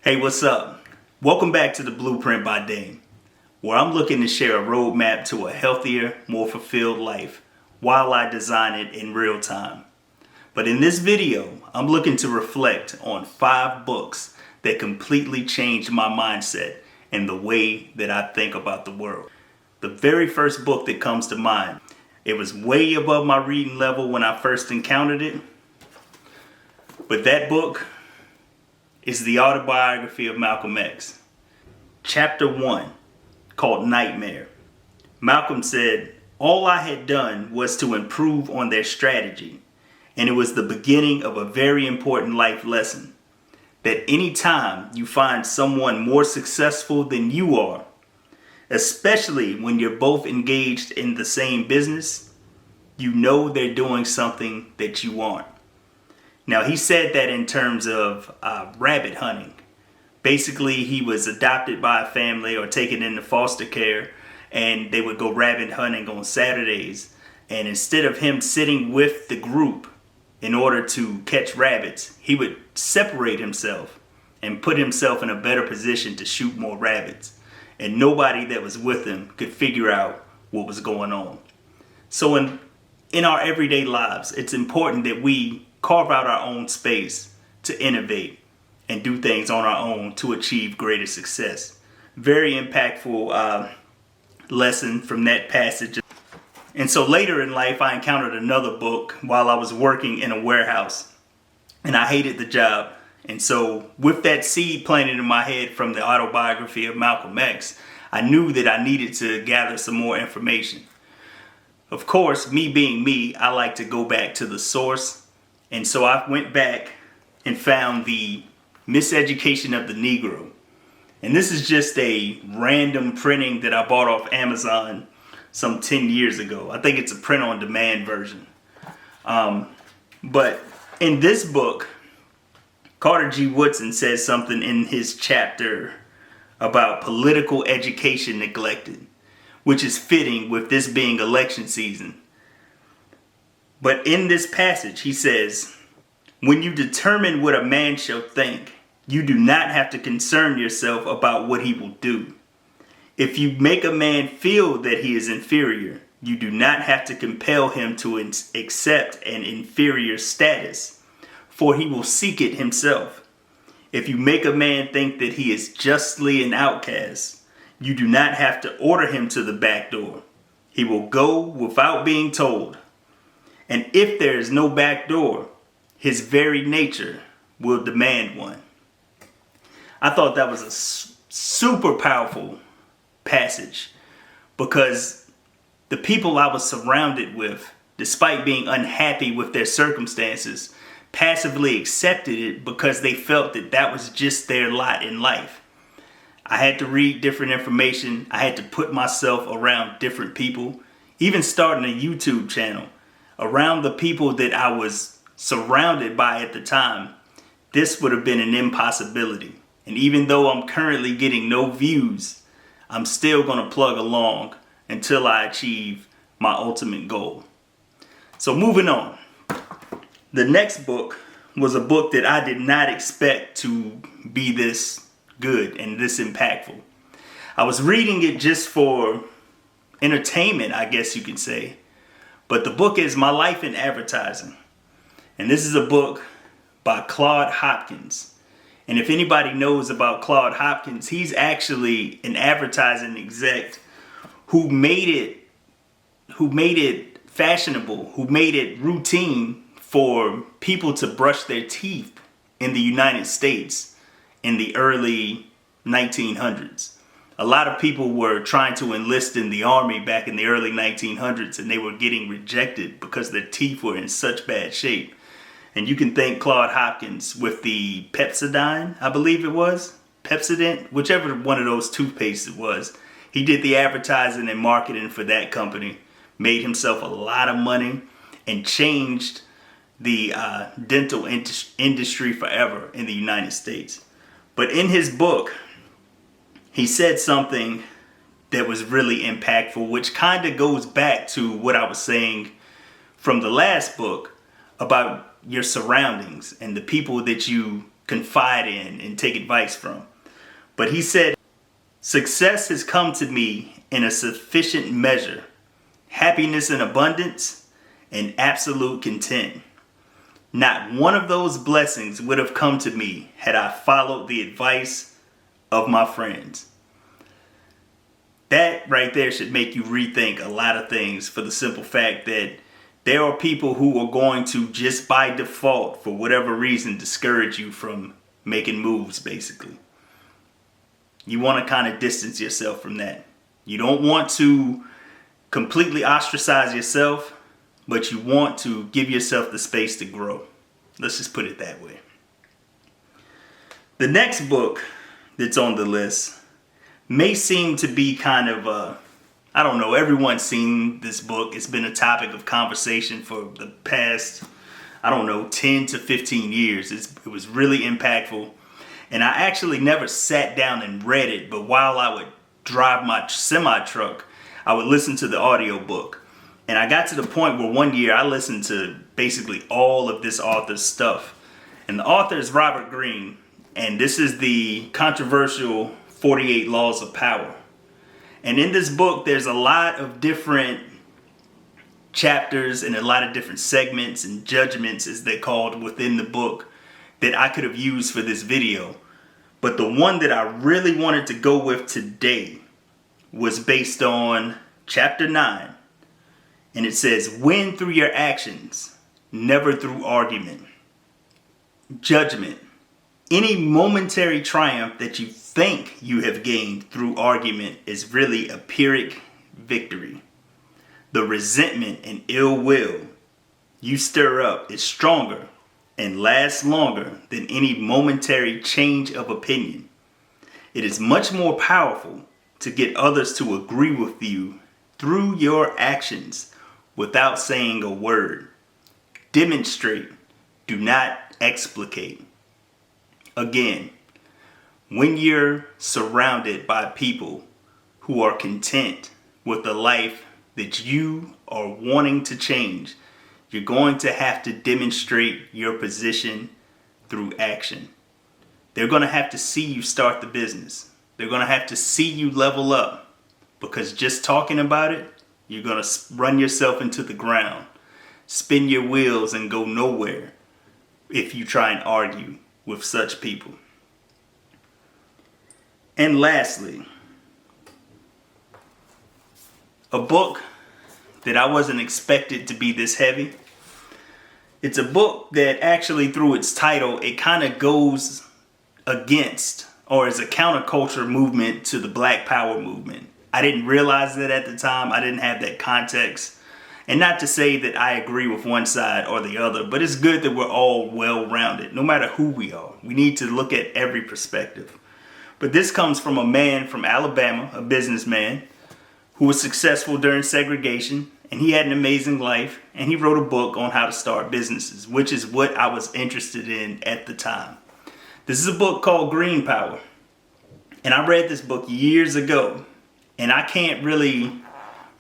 Hey, what's up? Welcome back to the Blueprint by Dame, where I'm looking to share a roadmap to a healthier, more fulfilled life while I design it in real time. But in this video, I'm looking to reflect on 5 books that completely changed my mindset and the way that I think about the world. The very first book that comes to mind, it was way above my reading level when I first encountered it, but that book is the Autobiography of Malcolm X. Chapter 1, called Nightmare. Malcolm said, all I had done was to improve on their strategy, and it was the beginning of a very important life lesson. That any time you find someone more successful than you are, especially when you're both engaged in the same business, you know they're doing something that you aren't. Now, he said that in terms of rabbit hunting. Basically, he was adopted by a family or taken into foster care, and they would go rabbit hunting on Saturdays. And instead of him sitting with the group in order to catch rabbits, he would separate himself and put himself in a better position to shoot more rabbits. And nobody that was with him could figure out what was going on. So in our everyday lives, it's important that we carve out our own space to innovate and do things on our own to achieve greater success. Very impactful lesson from that passage. And so later in life, I encountered another book while I was working in a warehouse, and I hated the job. And so with that seed planted in my head from the Autobiography of Malcolm X, I knew that I needed to gather some more information. Of course, me being me, I like to go back to the source. And so I went back and found the Miseducation of the Negro. And this is just a random printing that I bought off Amazon some 10 years ago. I think it's a print-on-demand version. But in this book, Carter G. Woodson says something in his chapter about political education neglected, which is fitting with this being election season. But in this passage, he says, when you determine what a man shall think, you do not have to concern yourself about what he will do. If you make a man feel that he is inferior, you do not have to compel him to accept an inferior status, for he will seek it himself. If you make a man think that he is justly an outcast, you do not have to order him to the back door. He will go without being told. And if there is no back door, his very nature will demand one. I thought that was a super powerful passage because the people I was surrounded with, despite being unhappy with their circumstances, passively accepted it because they felt that that was just their lot in life. I had to read different information. I had to put myself around different people, even starting a YouTube channel. Around the people that I was surrounded by at the time, this would have been an impossibility. And even though I'm currently getting no views, I'm still going to plug along until I achieve my ultimate goal. So moving on. The next book was a book that I did not expect to be this good and this impactful. I was reading it just for entertainment, I guess you could say. But the book is My Life in Advertising. And this is a book by Claude Hopkins. And if anybody knows about Claude Hopkins, he's actually an advertising exec who made it fashionable, who made it routine for people to brush their teeth in the United States in the early 1900s. A lot of people were trying to enlist in the army back in the early 1900s, and they were getting rejected because their teeth were in such bad shape. And you can thank Claude Hopkins with the Pepsodent, I believe it was, Pepsodent, whichever one of those toothpastes it was. He did the advertising and marketing for that company, made himself a lot of money, and changed the dental industry forever in the United States. But in his book, he said something that was really impactful, which kind of goes back to what I was saying from the last book about your surroundings and the people that you confide in and take advice from. But he said, "Success has come to me in a sufficient measure, happiness in abundance, and absolute content. Not one of those blessings would have come to me had I followed the advice of my friends." That right there should make you rethink a lot of things, for the simple fact that there are people who are going to, just by default, for whatever reason, discourage you from making moves, basically. You want to kind of distance yourself from that. You don't want to completely ostracize yourself, but you want to give yourself the space to grow. Let's just put it that way. The next book that's on the list may seem to be kind of, I don't know, everyone's seen this book. It's been a topic of conversation for the past, 10 to 15 years. It was really impactful. And I actually never sat down and read it, but while I would drive my semi-truck, I would listen to the audiobook. And I got to the point where one year I listened to basically all of this author's stuff. And the author is Robert Greene, and this is the controversial 48 Laws of Power. And in this book, there's a lot of different chapters and a lot of different segments and judgments, as they're called, within the book that I could have used for this video. But the one that I really wanted to go with today was based on chapter 9. And it says, "Win through your actions, never through argument." Judgment. Any momentary triumph that you think you have gained through argument is really a Pyrrhic victory. The resentment and ill will you stir up is stronger and lasts longer than any momentary change of opinion. It is much more powerful to get others to agree with you through your actions without saying a word. Demonstrate, do not explicate. Again, when you're surrounded by people who are content with the life that you are wanting to change, you're going to have to demonstrate your position through action. They're going to have to see you start the business. They're going to have to see you level up, because just talking about it, you're going to run yourself into the ground, spin your wheels, and go nowhere if you try and argue with such people. And lastly, a book that I wasn't expected to be this heavy. It's a book that actually, through its title, it kind of goes against, or is a counterculture movement to the Black Power movement. I didn't realize that at the time. I didn't have that context. And not to say that I agree with one side or the other, but it's good that we're all well-rounded, no matter who we are. We need to look at every perspective. But this comes from a man from Alabama, a businessman, who was successful during segregation, and he had an amazing life, and he wrote a book on how to start businesses, which is what I was interested in at the time. This is a book called Green Power, and I read this book years ago, and I can't really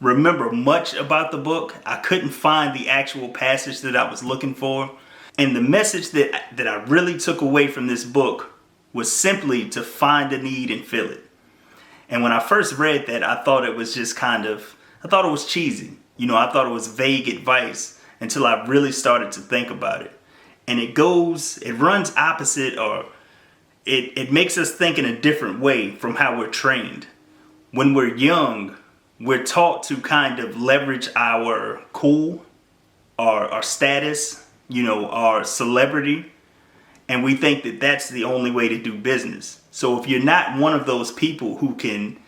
remember much about the book. I couldn't find the actual passage that I was looking for, and the message that I really took away from this book was simply to find a need and fill it. And when I first read that, I thought it was just I thought it was cheesy. I thought it was vague advice until I really started to think about it. And it runs opposite, or it makes us think in a different way from how we're trained. When we're young, we're taught to kind of leverage our cool, our status, our celebrity, and we think that that's the only way to do business. So if you're not one of those people who can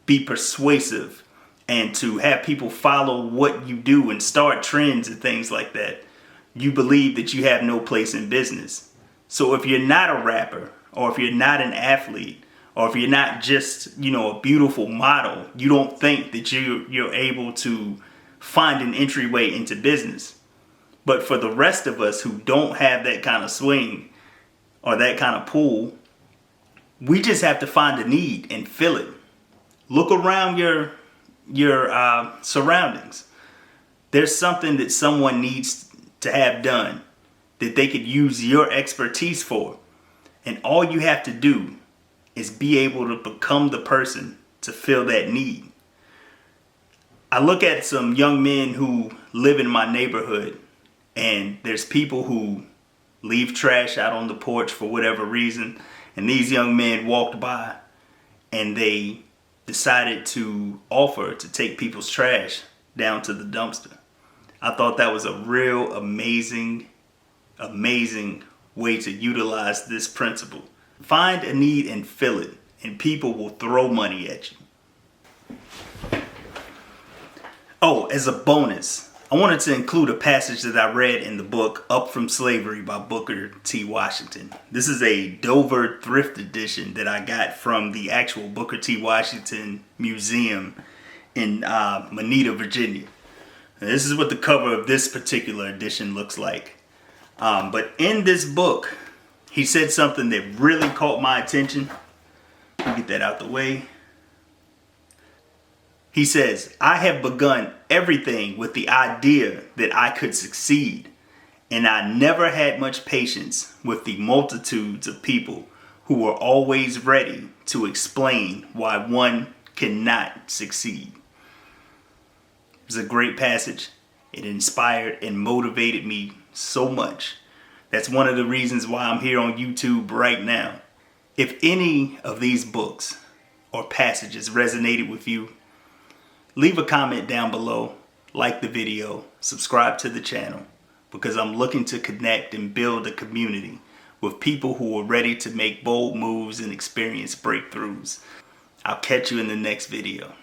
be persuasive and to have people follow what you do and start trends and things like that, you believe that you have no place in business. So if you're not a rapper, or if you're not an athlete, or if you're not just, a beautiful model, you don't think that you're able to find an entryway into business. But for the rest of us who don't have that kind of swing or that kind of pull, we just have to find a need and fill it. Look around your surroundings. There's something that someone needs to have done that they could use your expertise for. And all you have to do is be able to become the person to fill that need. I look at some young men who live in my neighborhood, and there's people who leave trash out on the porch for whatever reason. And these young men walked by and they decided to offer to take people's trash down to the dumpster. I thought that was a real amazing way to utilize this principle. Find a need and fill it, and people will throw money at you. Oh, as a bonus, I wanted to include a passage that I read in the book Up From Slavery by Booker T. Washington. This is a Dover thrift edition that I got from the actual Booker T. Washington Museum in Moneta, Virginia. And this is what the cover of this particular edition looks like. But in this book, he said something that really caught my attention. Let me get that out the way. He says, "I have begun everything with the idea that I could succeed, and I never had much patience with the multitudes of people who were always ready to explain why one cannot succeed." It was a great passage. It inspired and motivated me so much. That's one of the reasons why I'm here on YouTube right now. If any of these books or passages resonated with you, leave a comment down below, like the video, subscribe to the channel, because I'm looking to connect and build a community with people who are ready to make bold moves and experience breakthroughs. I'll catch you in the next video.